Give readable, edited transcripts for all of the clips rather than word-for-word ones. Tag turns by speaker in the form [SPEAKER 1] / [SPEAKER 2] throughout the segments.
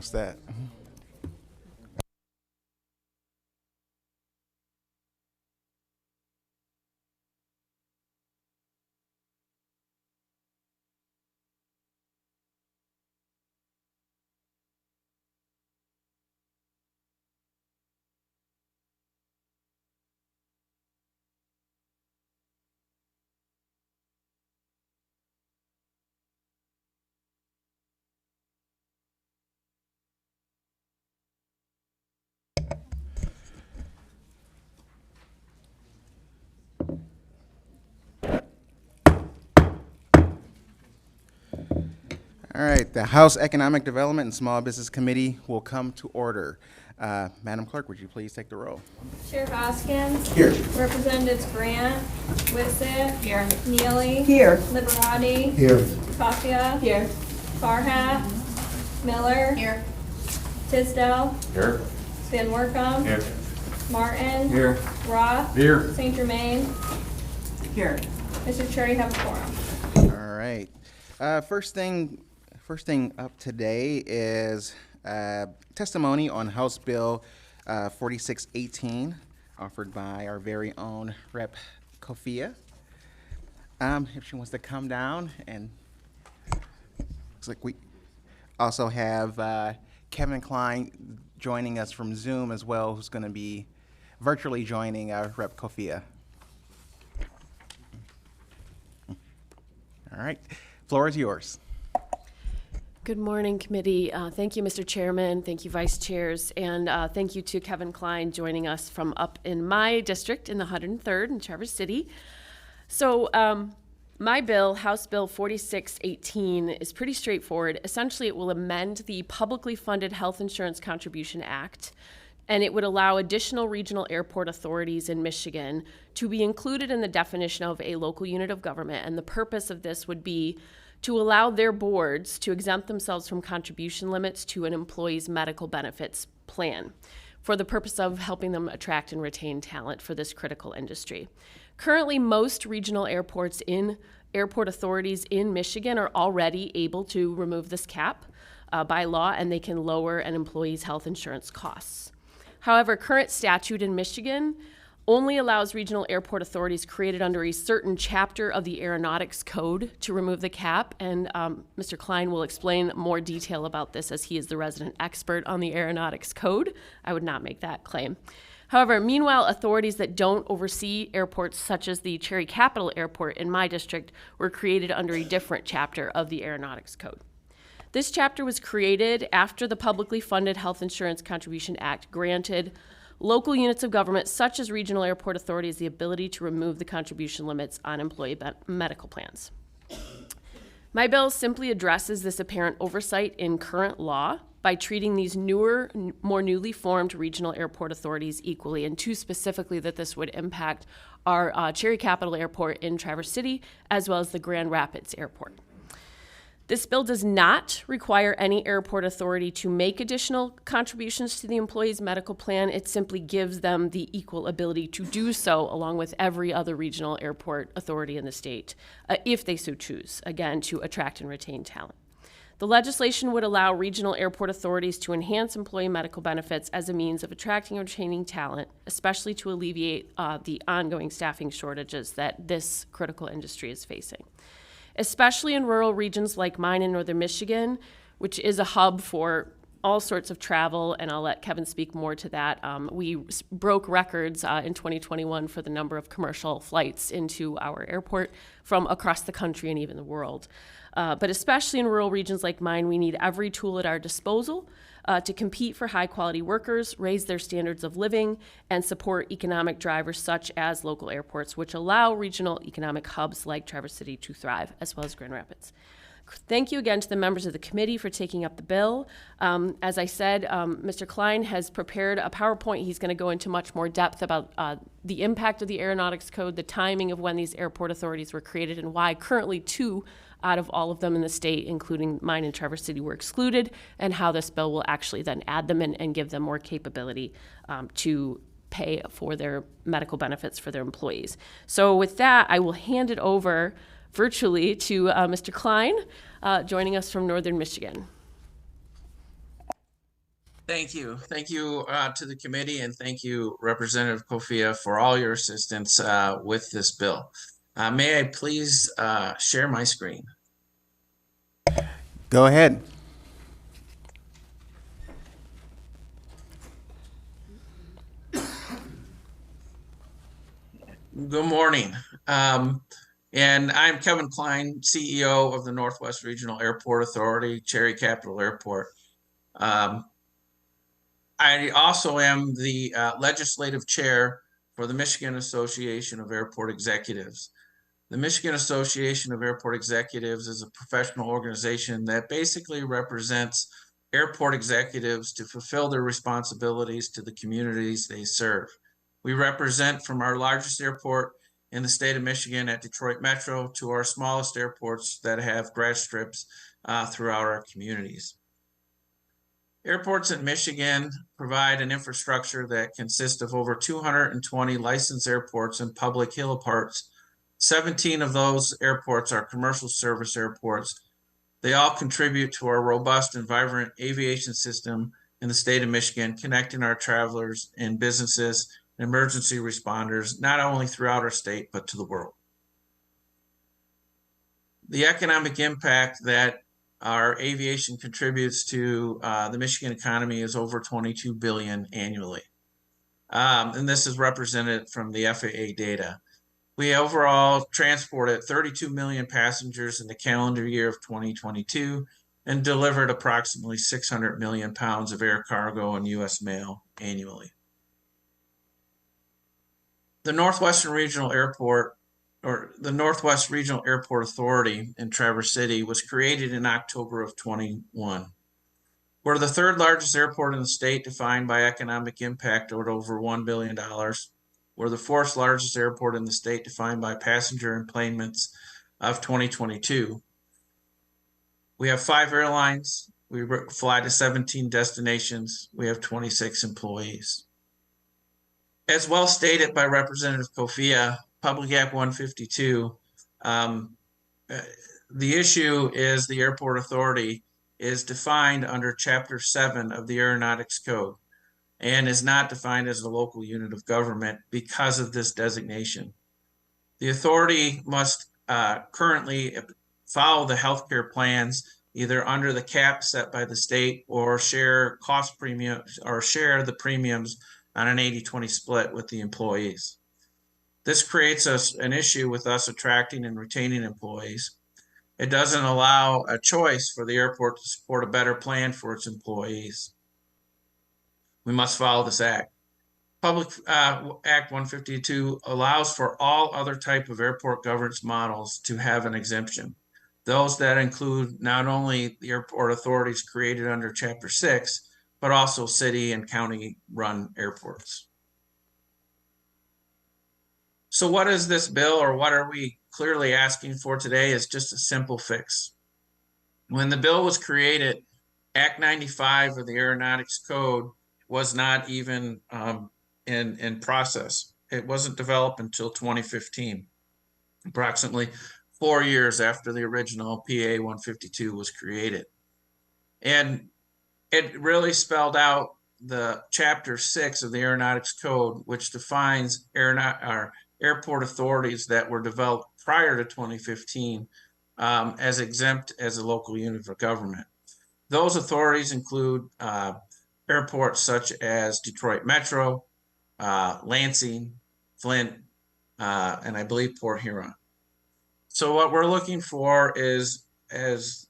[SPEAKER 1] What's that? All right, the House Economic Development and Small Business Committee will come to order. Madam Clerk, would you please take the roll?
[SPEAKER 2] Sheriff Hoskins.
[SPEAKER 1] Here.
[SPEAKER 2] Representatives Grant, Whitsitt. Here. Neely.
[SPEAKER 3] Here.
[SPEAKER 2] Liberati.
[SPEAKER 1] Here.
[SPEAKER 2] Kafia.
[SPEAKER 3] Here.
[SPEAKER 2] Farhat. Miller.
[SPEAKER 3] Here.
[SPEAKER 2] Tisdale.
[SPEAKER 4] Here.
[SPEAKER 2] Van Workum.
[SPEAKER 4] Here.
[SPEAKER 2] Martin.
[SPEAKER 4] Here.
[SPEAKER 2] Roth.
[SPEAKER 4] Here.
[SPEAKER 2] St. Germain.
[SPEAKER 3] Here.
[SPEAKER 2] Mr. Chair, you have a quorum.
[SPEAKER 1] All right. First thing up today is testimony on House Bill 4618, offered by our very own Rep. Kafia. If she wants to come down, and looks like we also have Kevin Klein joining us from Zoom as well, who's going to be virtually joining Rep. Kafia. All right, floor is yours.
[SPEAKER 5] Good morning, committee. Thank you, Mr. Chairman. Thank you, vice chairs. And thank you to Kevin Klein joining us from up in my district in the 103rd in Traverse City. So my bill, House Bill 4618, is pretty straightforward. Essentially, it will amend the Publicly Funded Health Insurance Contribution Act, and it would allow additional regional airport authorities in Michigan to be included in the definition of a local unit of government. And the purpose of this would be to allow their boards to exempt themselves from contribution limits to an employee's medical benefits plan for the purpose of helping them attract and retain talent for this critical industry. Currently, most regional airport authorities in Michigan are already able to remove this cap by law, and they can lower an employee's health insurance costs. However, current statute in Michigan only allows regional airport authorities created under a certain chapter of the Aeronautics Code to remove the cap, and Mr. Klein will explain more detail about this as he is the resident expert on the Aeronautics Code. I would not make that claim. However, meanwhile, authorities that don't oversee airports, such as the Cherry Capital Airport in my district, were created under a different chapter of the Aeronautics Code. This chapter was created after the Publicly Funded Health Insurance Contribution Act granted local units of government, such as regional airport authorities, the ability to remove the contribution limits on employee medical plans. My bill simply addresses this apparent oversight in current law by treating these newer, more newly formed regional airport authorities equally, and two specifically that this would impact our Cherry Capital Airport in Traverse City, as well as the Grand Rapids Airport. This bill does not require any airport authority to make additional contributions to the employee's medical plan. It simply gives them the equal ability to do so along with every other regional airport authority in the state, if they so choose, again, to attract and retain talent. The legislation would allow regional airport authorities to enhance employee medical benefits as a means of attracting and retaining talent, especially to alleviate the ongoing staffing shortages that this critical industry is facing. Especially in rural regions like mine in northern Michigan, which is a hub for all sorts of travel, and I'll let Kevin speak more to that. We broke records in 2021 for the number of commercial flights into our airport from across the country and even the world. But especially in rural regions like mine, we need every tool at our disposal to compete for high-quality workers, raise their standards of living, and support economic drivers such as local airports, which allow regional economic hubs like Traverse City to thrive, as well as Grand Rapids. Thank you again to the members of the committee for taking up the bill. As I said, Mr. Klein has prepared a PowerPoint. He's going to go into much more depth about the impact of the Aeronautics Code, the timing of when these airport authorities were created, and why currently 2 out of all of them in the state, including mine and Traverse City, were excluded, and how this bill will actually then add them and give them more capability to pay for their medical benefits for their employees. So with that, I will hand it over virtually to Mr. Klein, joining us from northern Michigan.
[SPEAKER 3] Thank you. Thank you to the committee, and thank you, Representative Kofia, for all your assistance with this bill. May I please share my screen?
[SPEAKER 1] Go ahead.
[SPEAKER 3] Good morning. And I'm Kevin Klein, CEO of the Northwest Regional Airport Authority, Cherry Capital Airport. I also am the legislative chair for the Michigan Association of Airport Executives. The Michigan Association of Airport Executives is a professional organization that basically represents airport executives to fulfill their responsibilities to the communities they serve. We represent from our largest airport in the state of Michigan at Detroit Metro to our smallest airports that have grad strips throughout our communities. Airports in Michigan provide an infrastructure that consists of over 220 licensed airports and public heliports. 17 of those airports are commercial service airports. They all contribute to our robust and vibrant aviation system in the state of Michigan, connecting our travelers and businesses and emergency responders, not only throughout our state, but to the world. The economic impact that our aviation contributes to the Michigan economy is over $22 billion annually. And this is represented from the FAA data. We overall transported 32 million passengers in the calendar year of 2022 and delivered approximately 600 million pounds of air cargo and U.S. mail annually. The Northwest Regional Airport Authority in Traverse City was created in October of 21. We're the third largest airport in the state, defined by economic impact at over $1 billion. We're the fourth largest airport in the state, defined by passenger enplanements of 2022. We have 5 airlines. We fly to 17 destinations. We have 26 employees. As well stated by Representative Kofia, Public Act 152, the issue is the Airport Authority is defined under Chapter 7 of the Aeronautics Code and is not defined as a local unit of government because of this designation. The authority must currently follow the healthcare plans either under the cap set by the state or share cost premiums or share the premiums on an 80-20 split with the employees. This creates an issue with us attracting and retaining employees. It doesn't allow a choice for the airport to support a better plan for its employees. We must follow this act. Public Act 152 allows for all other type of airport governance models to have an exemption. Those that include not only the airport authorities created under Chapter 6, but also city and county run airports. So what is this bill, or what are we clearly asking for today, is just a simple fix. When the bill was created, Act 95 of the Aeronautics Code was not even in process. It wasn't developed until 2015, approximately 4 years after the original PA 152 was created. And it really spelled out the Chapter 6 of the Aeronautics Code, which defines airport authorities that were developed prior to 2015 as exempt as a local unit of government. Those authorities include airports such as Detroit Metro, Lansing, Flint, and I believe Port Huron. So what we're looking for is, as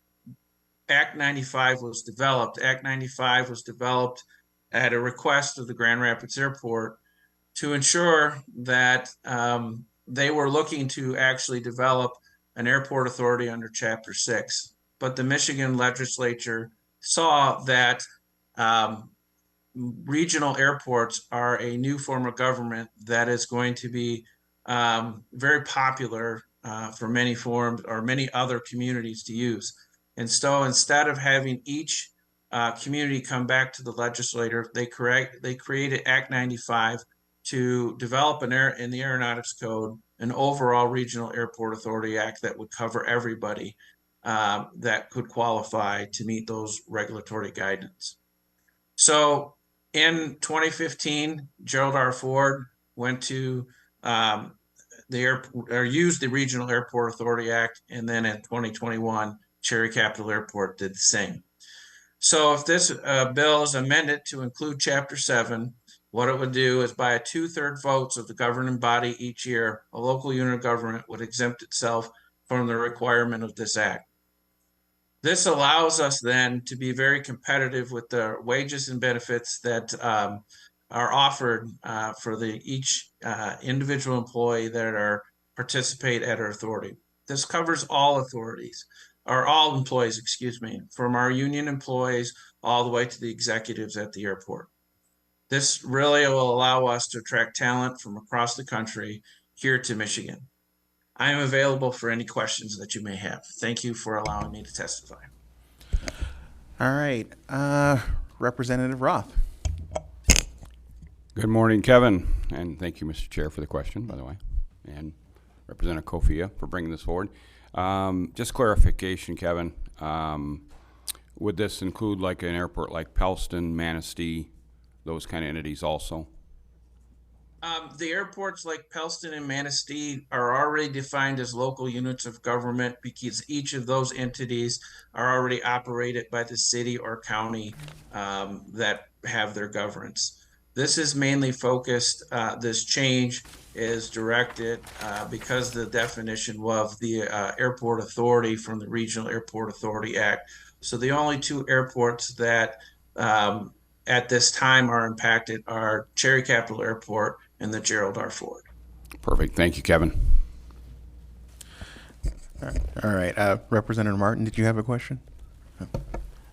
[SPEAKER 3] Act 95 was developed, Act 95 was developed at a request of the Grand Rapids Airport to ensure that they were looking to actually develop an airport authority under Chapter 6. But the Michigan legislature saw that regional airports are a new form of government that is going to be very popular for many forms or many other communities to use. And so instead of having each community come back to the legislator, they created Act 95 to develop in the Aeronautics Code an overall Regional Airport Authority Act that would cover everybody that could qualify to meet those regulatory guidance. So in 2015, Gerald R. Ford went to used the Regional Airport Authority Act, and then in 2021, Cherry Capital Airport did the same. So if this bill is amended to include Chapter 7, what it would do is by a 2/3 votes of the governing body each year, a local unit of government would exempt itself from the requirement of this act. This allows us then to be very competitive with the wages and benefits that are offered for each individual employee that participate at our authority. This covers all authorities, or all employees, excuse me, from our union employees all the way to the executives at the airport. This really will allow us to attract talent from across the country here to Michigan. I am available for any questions that you may have. Thank you for allowing me to testify.
[SPEAKER 1] All right, Representative Roth.
[SPEAKER 4] Good morning, Kevin, and thank you, Mr. Chair, for the question, by the way, and Representative Kofia for bringing this forward. Just clarification, Kevin, would this include like an airport like Pellston, Manistee, those kind of entities also?
[SPEAKER 3] The airports like Pellston and Manistee are already defined as local units of government because each of those entities are already operated by the city or county that have their governance. This is mainly focused, this change is directed because the definition of the airport authority from the Regional Airport Authority Act. So the only two airports that at this time are impacted are Cherry Capital Airport and the Gerald R. Ford.
[SPEAKER 4] Perfect. Thank you, Kevin.
[SPEAKER 1] All right, Representative Martin, did you have a question?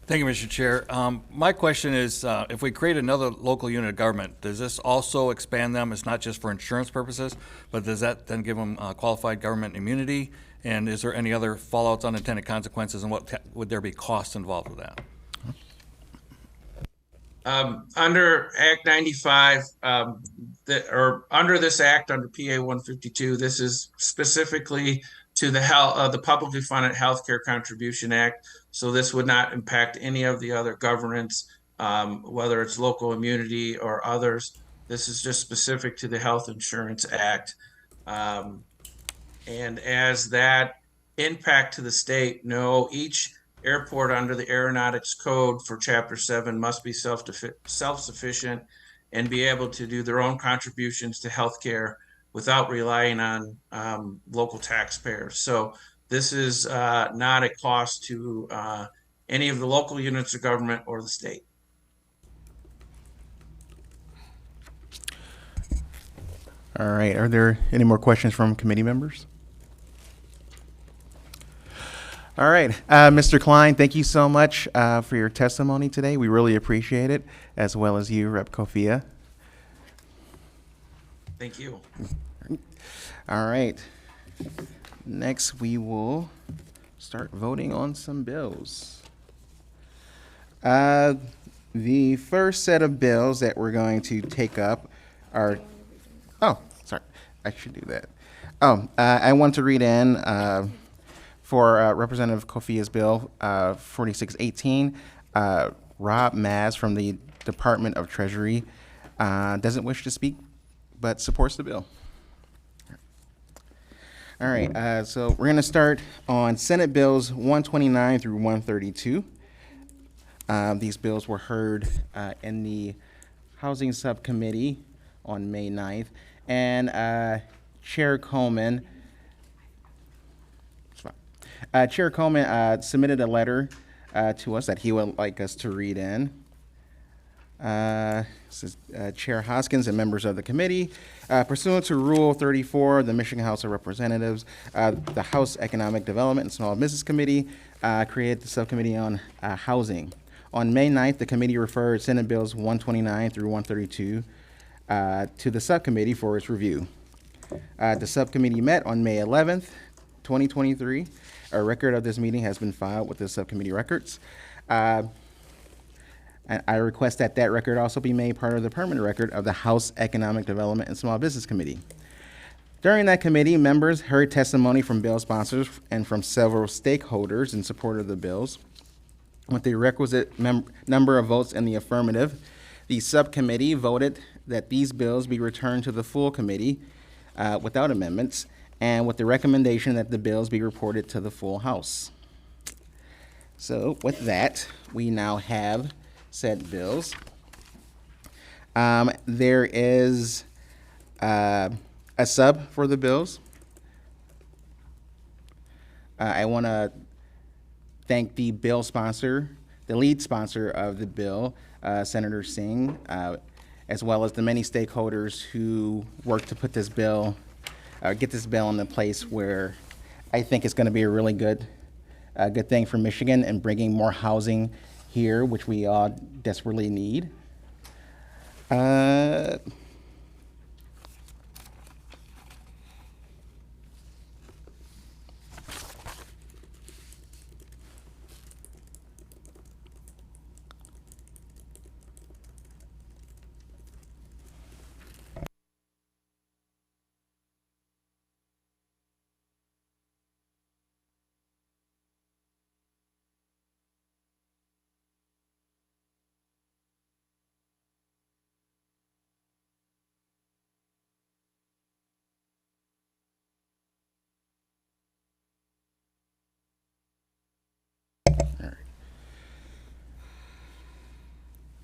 [SPEAKER 6] Thank you, Mr. Chair. My question is, if we create another local unit of government, does this also expand them? It's not just for insurance purposes, but does that then give them qualified government immunity? And is there any other fallouts, unintended consequences, and what would there be costs involved with that?
[SPEAKER 3] Under Act 95, or under this act, under PA 152, this is specifically to the Publicly Funded Healthcare Contribution Act. So this would not impact any of the other governance, whether it's local immunity or others. This is just specific to the Health Insurance Act. And as that impact to the state, no, each airport under the Aeronautics Code for Chapter 7 must be self-sufficient and be able to do their own contributions to healthcare without relying on local taxpayers. So this is not a cost to any of the local units of government or the state.
[SPEAKER 1] All right, are there any more questions from committee members? All right, Mr. Klein, thank you so much for your testimony today. We really appreciate it, as well as you, Rep. Kofia.
[SPEAKER 3] Thank you.
[SPEAKER 1] All right, next we will start voting on some bills. The first set of bills that we're going to take up are, oh, sorry, I should do that. I want to read in for Representative Kofia's bill 4618, Rob Maz from the Department of Treasury doesn't wish to speak, but supports the bill. All right, so we're going to start on Senate Bills 129 through 132. These bills were heard in the Housing Subcommittee on May 9th, and Chair Coleman submitted a letter to us that he would like us to read in. Says, Chair Hoskins and members of the committee, pursuant to Rule 34 of the Michigan House of Representatives, the House Economic Development and Small Business Committee created the Subcommittee on Housing. On May 9th, the committee referred Senate Bills 129 through 132 to the subcommittee for its review. The subcommittee met on May 11th, 2023. A record of this meeting has been filed with the subcommittee records. And I request that that record also be made part of the permanent record of the House Economic Development and Small Business Committee. During that committee, members heard testimony from bill sponsors and from several stakeholders in support of the bills. With the requisite number of votes in the affirmative, the subcommittee voted that these bills be returned to the full committee without amendments, and with the recommendation that the bills be reported to the full House. So with that, we now have said bills. There is a sub for the bills. I want to thank the bill sponsor, the lead sponsor of the bill, Senator Singh, as well as the many stakeholders who worked to put this bill, get this bill in the place where I think it's going to be a really good thing for Michigan and bringing more housing here, which we all desperately need.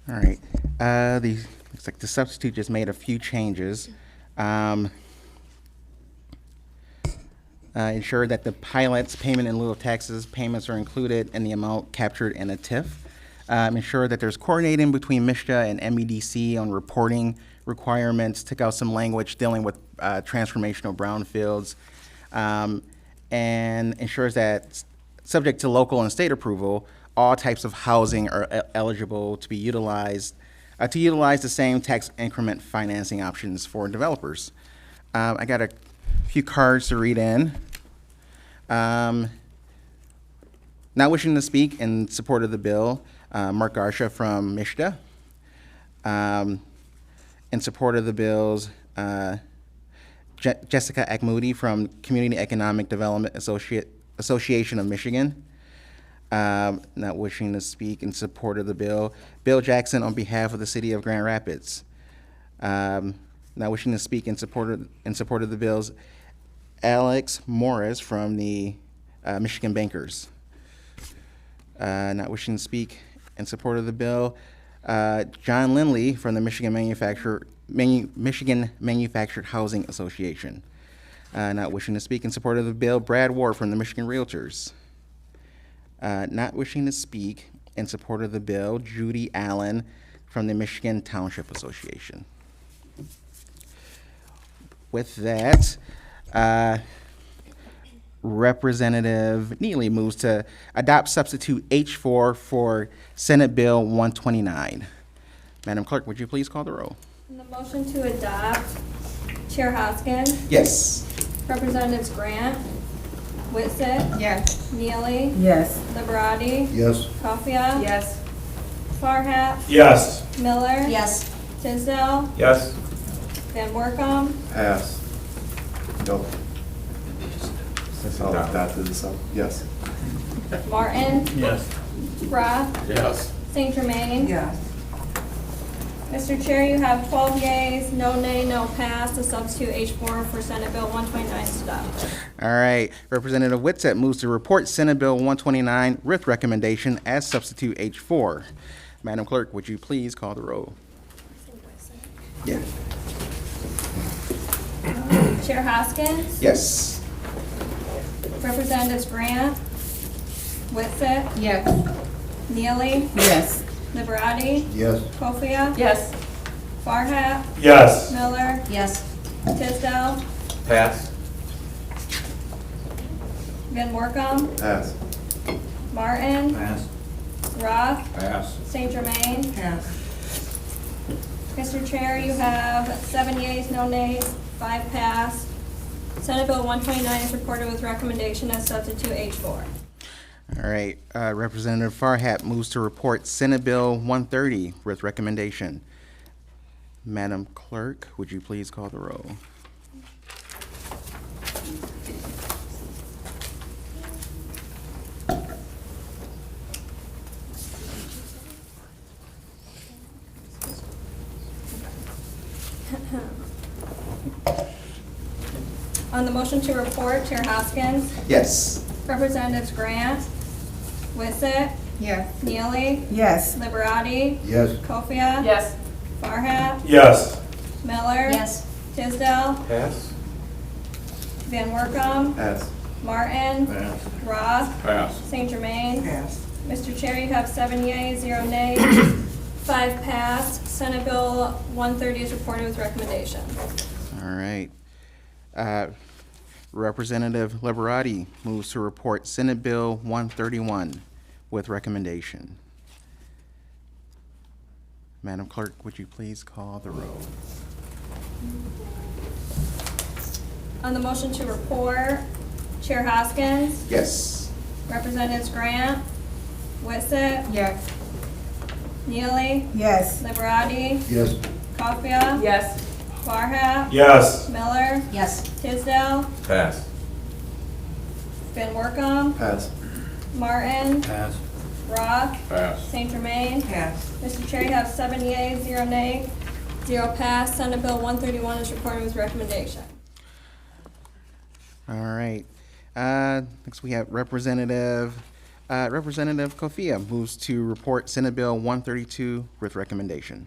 [SPEAKER 1] All right. Looks like the substitute just made a few changes. Ensure that the pilot's payment in lieu of taxes payments are included in the amount captured in a TIF. Ensure that there's coordinating between MSHDA and MEDC on reporting requirements. Took out some language dealing with transformational brownfields, and ensures that, subject to local and state approval, all types of housing are eligible to be utilized, to utilize the same tax increment financing options for developers. I got a few cards to read in. Not wishing to speak in support of the bill, Mark Garsha from MSHDA. In support of the bills, Jessica Akmoudi from Community Economic Development Association of Michigan. Not wishing to speak in support of the bill, Bill Jackson on behalf of the city of Grand Rapids. Not wishing to speak in support of the bills, Alex Morris from the Michigan Bankers. Not wishing to speak in support of the bill, John Lindley from the Michigan Manufactured Housing Association. Not wishing to speak in support of the bill, Brad Ward from the Michigan Realtors. Not wishing to speak in support of the bill, Judy Allen from the Michigan Township Association. With that, Representative Neely moves to adopt substitute H4 for Senate Bill 129. Madam Clerk, would you please call the roll?
[SPEAKER 2] On the motion to adopt, Chair Hoskin,
[SPEAKER 1] Yes.
[SPEAKER 2] Representatives Grant, Whitsitt,
[SPEAKER 7] Yes.
[SPEAKER 2] Neely,
[SPEAKER 7] Yes.
[SPEAKER 2] Liberati,
[SPEAKER 8] Yes.
[SPEAKER 2] Koffia,
[SPEAKER 7] Yes.
[SPEAKER 2] Farhat,
[SPEAKER 8] Yes.
[SPEAKER 2] Miller,
[SPEAKER 7] Yes.
[SPEAKER 2] Tisdale,
[SPEAKER 8] Yes.
[SPEAKER 2] Van Workum,
[SPEAKER 8] Pass. Nope. I'll adopt it, so, yes.
[SPEAKER 2] Martin,
[SPEAKER 8] Yes.
[SPEAKER 2] Roth,
[SPEAKER 8] Yes.
[SPEAKER 2] St. Germain.
[SPEAKER 7] Yes.
[SPEAKER 2] Mr. Chair, you have 12 yeas, no nay, no pass. The substitute H4 for Senate Bill 129 is adopted.
[SPEAKER 1] All right. Representative Whitsitt moves to report Senate Bill 129 with recommendation as substitute H4. Madam Clerk, would you please call the roll? Yeah.
[SPEAKER 2] Chair Hoskins,
[SPEAKER 1] Yes.
[SPEAKER 2] Representatives Grant, Whitsitt,
[SPEAKER 7] Yes.
[SPEAKER 2] Neely,
[SPEAKER 7] Yes.
[SPEAKER 2] Liberati,
[SPEAKER 8] Yes.
[SPEAKER 2] Koffia,
[SPEAKER 7] Yes.
[SPEAKER 2] Farhat,
[SPEAKER 8] Yes.
[SPEAKER 2] Miller,
[SPEAKER 7] Yes.
[SPEAKER 2] Tisdale,
[SPEAKER 8] Pass.
[SPEAKER 2] Van Workum,
[SPEAKER 8] Pass.
[SPEAKER 2] Martin,
[SPEAKER 8] Pass.
[SPEAKER 2] Roth,
[SPEAKER 8] Pass.
[SPEAKER 2] St. Germain.
[SPEAKER 7] Yes.
[SPEAKER 2] Mr. Chair, you have 7 yeas, no nays, 5 pass. Senate Bill 129 is reported with recommendation as substitute H4.
[SPEAKER 1] All right. Representative Farhat moves to report Senate Bill 130 with recommendation. Madam Clerk, would you please call the roll?
[SPEAKER 2] On the motion to report, Chair Hoskins,
[SPEAKER 1] Yes.
[SPEAKER 2] Representatives Grant, Wissett,
[SPEAKER 7] Yes.
[SPEAKER 2] Neely,
[SPEAKER 7] Yes.
[SPEAKER 2] Liberati,
[SPEAKER 8] Yes.
[SPEAKER 2] Kofia.
[SPEAKER 7] Yes.
[SPEAKER 2] Farhat,
[SPEAKER 8] Yes.
[SPEAKER 2] Miller.
[SPEAKER 7] Yes.
[SPEAKER 2] Tisdale,
[SPEAKER 8] Pass.
[SPEAKER 2] Van Workum,
[SPEAKER 8] Pass.
[SPEAKER 2] Martin,
[SPEAKER 8] Pass.
[SPEAKER 2] Roth,
[SPEAKER 4] Pass.
[SPEAKER 2] St. Germain.
[SPEAKER 7] Yes.
[SPEAKER 2] Mr. Chair, you have 7 yeas, 0 nays, 5 passed. Senate Bill 130 is reported with recommendation.
[SPEAKER 1] All right. Representative Liberati moves to report Senate Bill 131 with recommendation. Madam Clerk, would you please call the roll?
[SPEAKER 2] On the motion to report, Chair Hoskins,
[SPEAKER 1] Yes.
[SPEAKER 2] Representatives Grant, Wissett,
[SPEAKER 7] Yes.
[SPEAKER 2] Neely,
[SPEAKER 7] Yes.
[SPEAKER 2] Liberati,
[SPEAKER 8] Yes.
[SPEAKER 2] Kofia.
[SPEAKER 7] Yes.
[SPEAKER 2] Farhat,
[SPEAKER 8] Yes.
[SPEAKER 2] Miller,
[SPEAKER 7] Yes.
[SPEAKER 2] Tisdale,
[SPEAKER 8] Pass.
[SPEAKER 2] Van Workum,
[SPEAKER 8] Pass.
[SPEAKER 2] Martin,
[SPEAKER 8] Pass.
[SPEAKER 2] Roth,
[SPEAKER 4] Pass.
[SPEAKER 2] St. Germain.
[SPEAKER 7] Yes.
[SPEAKER 2] Mr. Chair, you have 7 yeas, 0 nays, 0 passed. Senate Bill 131 is reported with recommendation.
[SPEAKER 1] All right. Next we have Representative Kofia moves to report Senate Bill 132 with recommendation.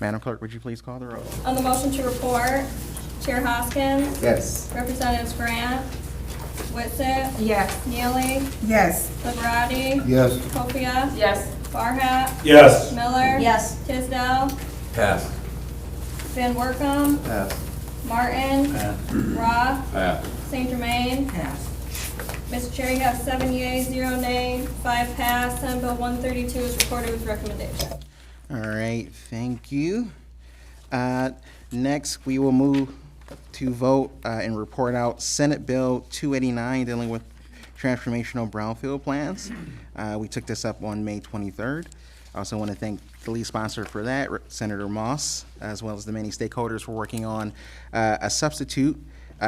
[SPEAKER 1] Madam Clerk, would you please call the roll?
[SPEAKER 2] On the motion to report, Chair Hoskins,
[SPEAKER 1] Yes.
[SPEAKER 2] Representatives Grant, Wissett,
[SPEAKER 7] Yes.
[SPEAKER 2] Neely,
[SPEAKER 7] Yes.
[SPEAKER 2] Liberati,
[SPEAKER 8] Yes.
[SPEAKER 2] Kofia.
[SPEAKER 7] Yes.
[SPEAKER 2] Farhat,
[SPEAKER 8] Yes.
[SPEAKER 2] Miller.
[SPEAKER 7] Yes.
[SPEAKER 2] Tisdale,
[SPEAKER 8] Pass.
[SPEAKER 2] Van Workum,
[SPEAKER 8] Pass.
[SPEAKER 2] Martin,
[SPEAKER 8] Pass.
[SPEAKER 2] Roth,
[SPEAKER 4] Pass.
[SPEAKER 2] St. Germain.
[SPEAKER 7] Yes.
[SPEAKER 2] Mr. Chair, you have 7 yeas, 0 nays, 5 passed. Senate Bill 132 is reported with recommendation.
[SPEAKER 1] All right, thank you. Next, we will move to vote and report out Senate Bill 289 dealing with transformational brownfield plans. We took this up on May 23rd. I also want to thank the lead sponsor for that, Senator Moss, as well as the many stakeholders for working on a substitute,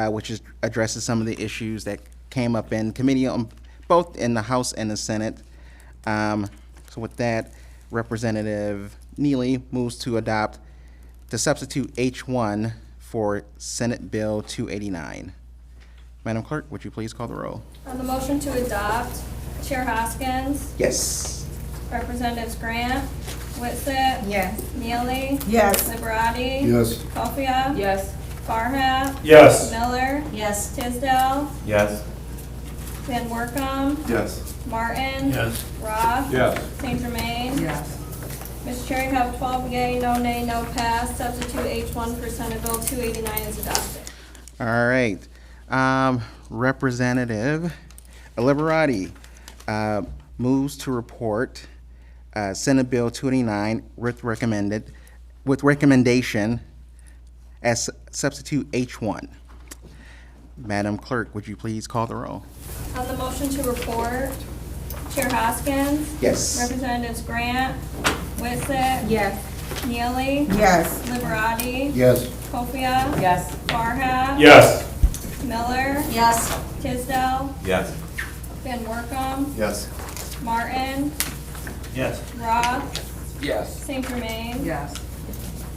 [SPEAKER 1] which addresses some of the issues that came up in committee, both in the House and the Senate. So with that, Representative Neely moves to adopt the substitute H1 for Senate Bill 289. Madam Clerk, would you please call the roll?
[SPEAKER 2] On the motion to adopt, Chair Hoskins,
[SPEAKER 1] Yes.
[SPEAKER 2] Representatives Grant, Wissett,
[SPEAKER 7] Yes.
[SPEAKER 2] Neely,
[SPEAKER 7] Yes.
[SPEAKER 2] Liberati,
[SPEAKER 8] Yes.
[SPEAKER 2] Kofia.
[SPEAKER 7] Yes.
[SPEAKER 2] Farhat,
[SPEAKER 8] Yes.
[SPEAKER 2] Miller,
[SPEAKER 7] Yes.
[SPEAKER 2] Tisdale,
[SPEAKER 8] Yes.
[SPEAKER 2] Van Workum,
[SPEAKER 8] Yes.
[SPEAKER 2] Martin.
[SPEAKER 8] Yes.
[SPEAKER 2] Roth.
[SPEAKER 4] Yes.
[SPEAKER 2] St. Germain.
[SPEAKER 7] Yes.
[SPEAKER 2] Mr. Chair, you have 12 yea, no nay, no pass. Substitute H1 for Senate Bill 289 is adopted.
[SPEAKER 1] All right. Representative Liberati moves to report Senate Bill 289 with recommendation as substitute H1. Madam Clerk, would you please call the roll?
[SPEAKER 2] On the motion to report, Chair Hoskins,
[SPEAKER 1] Yes.
[SPEAKER 2] Representatives Grant, Wissett,
[SPEAKER 7] Yes.
[SPEAKER 2] Neely,
[SPEAKER 7] Yes.
[SPEAKER 2] Liberati,
[SPEAKER 8] Yes.
[SPEAKER 2] Kofia.
[SPEAKER 7] Yes.
[SPEAKER 2] Farhat.
[SPEAKER 8] Yes.
[SPEAKER 2] Miller,
[SPEAKER 7] Yes.
[SPEAKER 2] Tisdale,
[SPEAKER 8] Yes.
[SPEAKER 2] Van Workum,
[SPEAKER 8] Yes.
[SPEAKER 2] Martin,
[SPEAKER 8] Yes.
[SPEAKER 2] Roth,
[SPEAKER 8] Yes.
[SPEAKER 2] St. Germain.
[SPEAKER 7] Yes.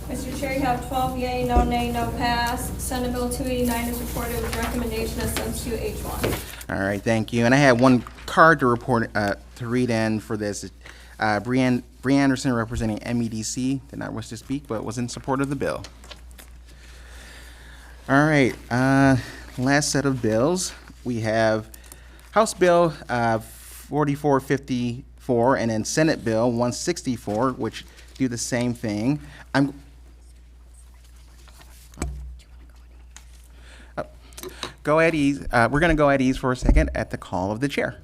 [SPEAKER 2] Mr. Chair, you have 12 yea, no nay, no pass. Senate Bill 289 is reported with recommendation as substitute H1.
[SPEAKER 1] All right, thank you. And I have one card to report, to read in for this. Bree Anderson, representing MEDC, did not wish to speak, but was in support of the bill. All right, last set of bills. We have House Bill 4454 and then Senate Bill 164, which do the same thing. Go at ease. We're going to go at ease for a second at the call of the chair.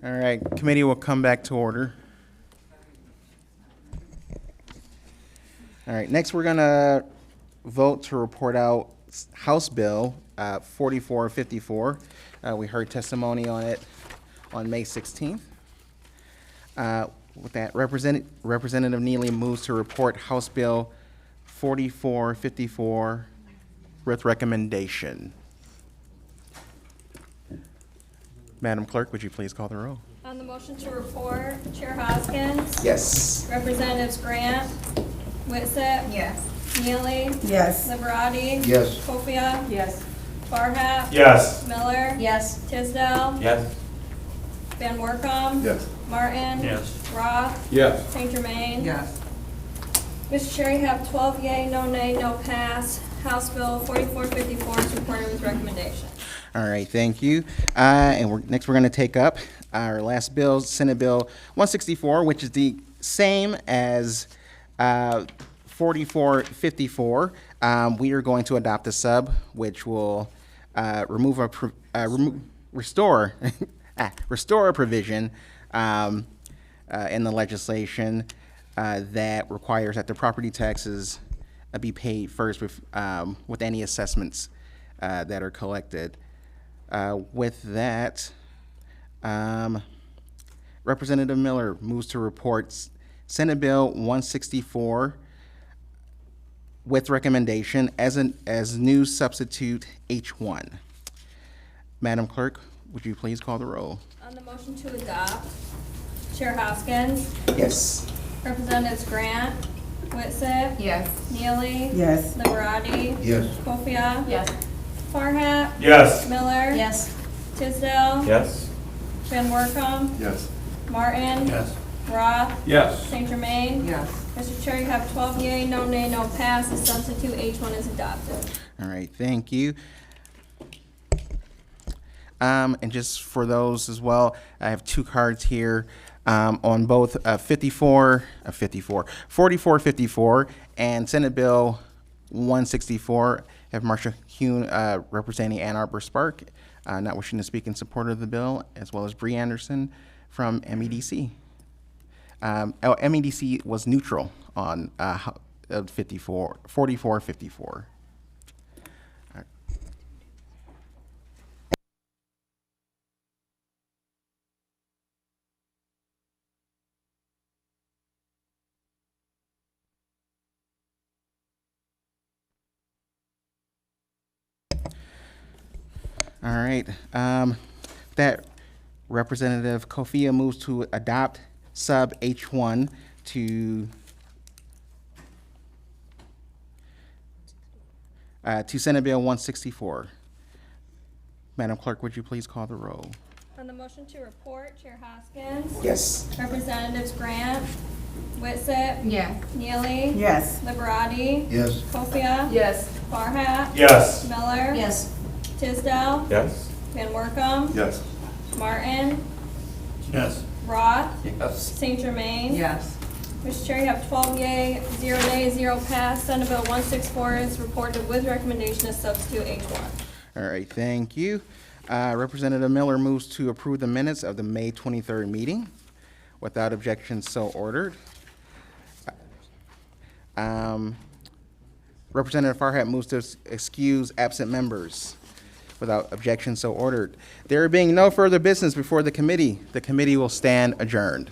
[SPEAKER 1] All right, committee will come back to order. All right, next we're gonna vote to report out House Bill 4454. We heard testimony on it on May 16th. With that, Representative Neely moves to report House Bill 4454 with recommendation. Madam Clerk, would you please call the roll?
[SPEAKER 2] On the motion to report, Chair Hoskins.
[SPEAKER 1] Yes.
[SPEAKER 2] Representatives Grant, Whitsitt.
[SPEAKER 7] Yes.
[SPEAKER 2] Neely.
[SPEAKER 7] Yes.
[SPEAKER 2] Liberati.
[SPEAKER 8] Yes.
[SPEAKER 2] Copia.
[SPEAKER 7] Yes.
[SPEAKER 2] Farhat.
[SPEAKER 8] Yes.
[SPEAKER 2] Miller.
[SPEAKER 7] Yes.
[SPEAKER 2] Tisdale.
[SPEAKER 8] Yes.
[SPEAKER 2] Van Workum.
[SPEAKER 8] Yes.
[SPEAKER 2] Martin.
[SPEAKER 6] Yes.
[SPEAKER 2] Roth.
[SPEAKER 8] Yes.
[SPEAKER 2] St. Germain.
[SPEAKER 7] Yes.
[SPEAKER 2] Mr. Chair, you have 12 yea, no nay, no pass. House Bill 4454 is reported with recommendation.
[SPEAKER 1] All right, thank you. And next we're going to take up our last bill, Senate Bill 164, which is the same as 4454. We are going to adopt a sub, which will restore a provision in the legislation that requires that the property taxes be paid first with any assessments that are collected. With that, Representative Miller moves to report Senate Bill 164 with recommendation as new substitute H1. Madam Clerk, would you please call the roll?
[SPEAKER 2] On the motion to adopt, Chair Hoskins,
[SPEAKER 1] Yes.
[SPEAKER 2] Representatives Grant, Whitsitt.
[SPEAKER 7] Yes.
[SPEAKER 2] Neely.
[SPEAKER 7] Yes.
[SPEAKER 2] Liberati.
[SPEAKER 8] Yes.
[SPEAKER 2] Copia.
[SPEAKER 7] Yes.
[SPEAKER 2] Farhat.
[SPEAKER 8] Yes.
[SPEAKER 2] Miller.
[SPEAKER 7] Yes.
[SPEAKER 2] Tisdale.
[SPEAKER 8] Yes.
[SPEAKER 2] Van Workum.
[SPEAKER 8] Yes.
[SPEAKER 2] Martin.
[SPEAKER 6] Yes.
[SPEAKER 2] Roth.
[SPEAKER 8] Yes.
[SPEAKER 2] St. Germain.
[SPEAKER 7] Yes.
[SPEAKER 2] Mr. Chair, you have 12 yea, no nay, no pass. The substitute H1 is adopted.
[SPEAKER 1] All right, thank you. And just for those as well, I have two cards here on both 4454 and Senate Bill 164. I have Marsha Hune representing Ann Arbor Spark, not wishing to speak in support of the bill, as well as Bree Anderson from MEDC. MEDC was neutral on 4454. All right. That Representative Kofia moves to adopt sub H1 to Senate Bill 164. Madam Clerk, would you please call the roll?
[SPEAKER 2] On the motion to report, Chair Hoskins.
[SPEAKER 1] Yes.
[SPEAKER 2] Representatives Grant, Whitsitt.
[SPEAKER 7] Yes.
[SPEAKER 2] Neely.
[SPEAKER 7] Yes.
[SPEAKER 2] Liberati.
[SPEAKER 8] Yes.
[SPEAKER 2] Copia.
[SPEAKER 7] Yes.
[SPEAKER 2] Farhat.
[SPEAKER 8] Yes.
[SPEAKER 2] Miller.
[SPEAKER 7] Yes.
[SPEAKER 2] Tisdale.
[SPEAKER 8] Yes.
[SPEAKER 2] Van Workum.
[SPEAKER 8] Yes.
[SPEAKER 2] Martin.
[SPEAKER 6] Yes.
[SPEAKER 2] Roth.
[SPEAKER 8] Yes.
[SPEAKER 2] St. Germain.
[SPEAKER 7] Yes.
[SPEAKER 2] Mr. Chair, you have 12 yea, 0 nay, 0 pass. Senate Bill 164 is reported with recommendation as substitute H1.
[SPEAKER 1] All right, thank you. Representative Miller moves to approve the minutes of the May 23rd meeting. Without objection, so ordered. Representative Farhat moves to excuse absent members. Without objection, so ordered. There being no further business before the committee will stand adjourned.